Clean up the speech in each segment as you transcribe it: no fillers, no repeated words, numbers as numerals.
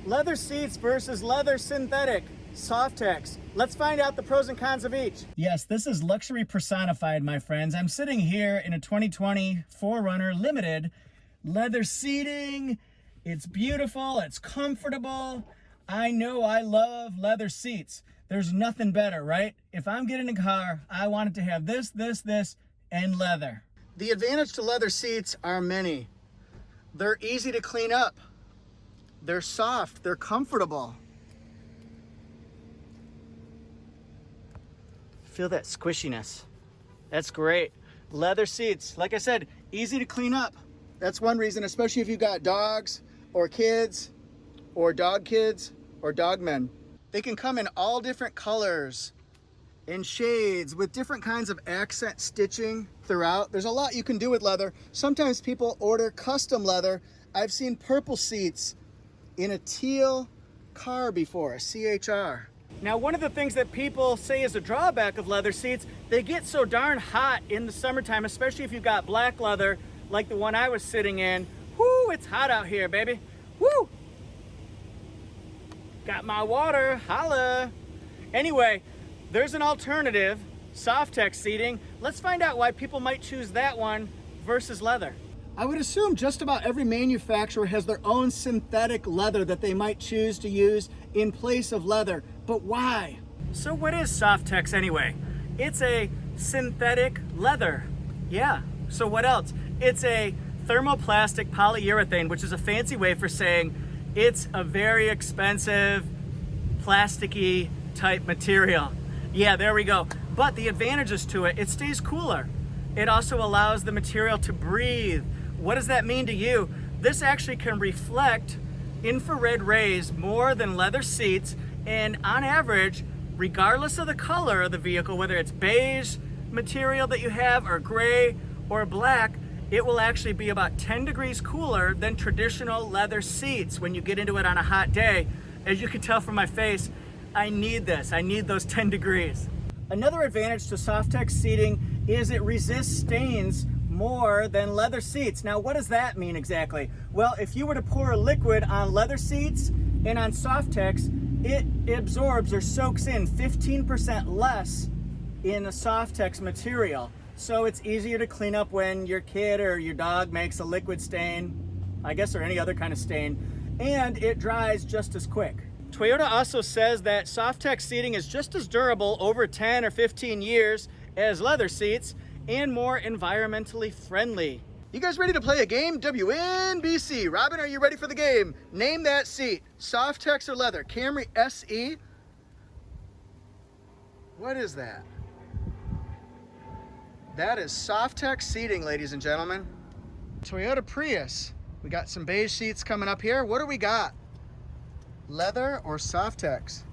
Leather seats versus leather synthetic. Softex. Let's find out the pros and cons of each. Yes, this is luxury personified, my friends. I'm sitting here in a 2020 4Runner Limited. Leather seating. It's beautiful. It's comfortable. I know I love leather seats. There's nothing better, right? If I'm getting a car, I want it to have this, and leather. The advantage to leather seats are many. They're easy to clean up. They're soft. They're comfortable. Feel that squishiness. That's great. Leather seats, like I said, easy to clean up. That's one reason, especially if you've got dogs or kids or dog kids or dog men. They can come in all different colors and shades with different kinds of accent stitching throughout. There's a lot you can do with leather. Sometimes people order custom leather. I've seen purple seats in a teal car before, a CHR. Now, one of the things that people say is a drawback of leather seats, they get so darn hot in the summertime, especially if you've got black leather like the one I was sitting in. Whoo, it's hot out here, baby. Woo! Got my water, holla. Anyway, there's an alternative, Softex seating. Let's find out why people might choose that one versus leather. I would assume just about every manufacturer has their own synthetic leather that they might choose to use in place of leather, but why? So what is Softex anyway? It's a synthetic leather. Yeah, so what else? It's a thermoplastic polyurethane, which is a fancy way for saying it's a very expensive, plasticky type material. Yeah, there we go. But the advantages to it, it stays cooler. It also allows the material to breathe. What does that mean to you? This actually can reflect infrared rays more than leather seats, and on average, regardless of the color of the vehicle, whether it's beige material that you have or gray or black, it will actually be about 10 degrees cooler than traditional leather seats when you get into it on a hot day. As you can tell from my face, I need this. I need those 10 degrees. Another advantage to Softex seating is it resists stains more than leather seats. Now, what does that mean exactly? Well, if you were to pour a liquid on leather seats and on Softex, it absorbs or soaks in 15% less in a Softex material. So it's easier to clean up when your kid or your dog makes a liquid stain, I guess, or any other kind of stain, and it dries just as quick. Toyota also says that Softex seating is just as durable over 10 or 15 years as leather seats and more environmentally friendly. You guys ready to play a game? WNBC. Robin, are you ready for the game? Name that seat. Softex or leather? Camry SE? What is that? That is Softex seating, ladies and gentlemen. Toyota Prius. We got some beige seats coming up here. What do we got? Leather or Softex?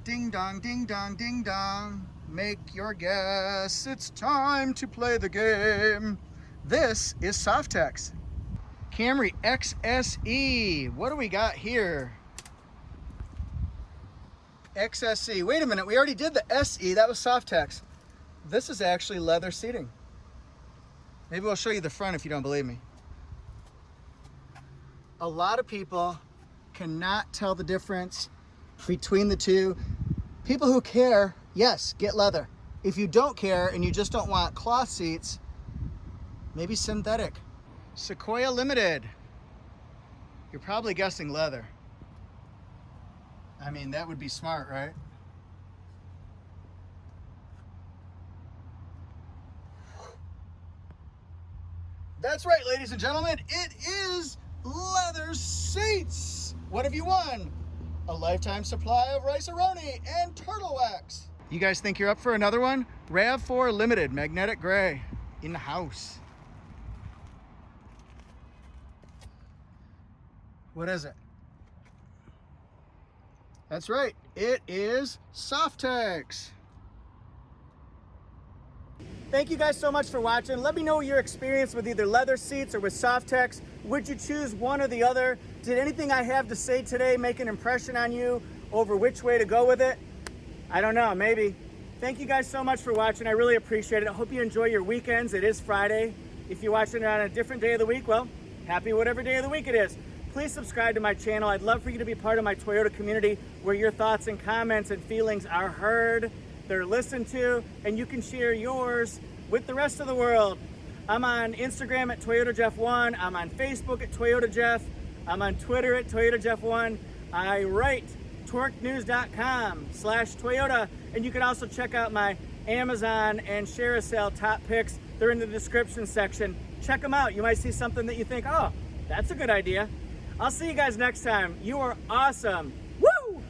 Ding dong, ding dong, ding dong. Make your guess. It's time to play the game. This is Softex. Camry XSE. What do we got here? XSE. Wait a minute. We already did the SE. That was Softex. This is actually leather seating. Maybe I'll show you the front if you don't believe me. A lot of people cannot tell the difference between the two. People who care, yes, get leather. If you don't care and you just don't want cloth seats, maybe synthetic. Sequoia Limited. You're probably guessing leather. I mean, that would be smart, right? That's right, ladies and gentlemen, it is leather seats. What have you won? A lifetime supply of rice-a-roni and turtle wax. You guys think you're up for another one? RAV4 Limited, magnetic gray, in the house. What is it? That's right, it is Softex. Thank you guys so much for watching. Let me know your experience with either leather seats or with Softex. Would you choose one or the other? Did anything I have to say today make an impression on you over which way to go with it? I don't know, maybe. Thank you guys so much for watching. I really appreciate it. I hope you enjoy your weekends. It is Friday. If you're watching it on a different day of the week, well, happy whatever day of the week it is. please subscribe to my channel. I'd love for you to be part of my Toyota community where your thoughts and comments and feelings are heard, they're listened to, and you can share yours with the rest of the world. I'm on Instagram at ToyotaJeff1. I'm on Facebook at ToyotaJeff. I'm on Twitter at ToyotaJeff1. I write torquenews.com/Toyota, and you can also check out my Amazon and Share a Sale top picks. They're in the description section. Check them out. You might see something that you think, oh, that's a good idea. I'll see you guys next time. You are awesome.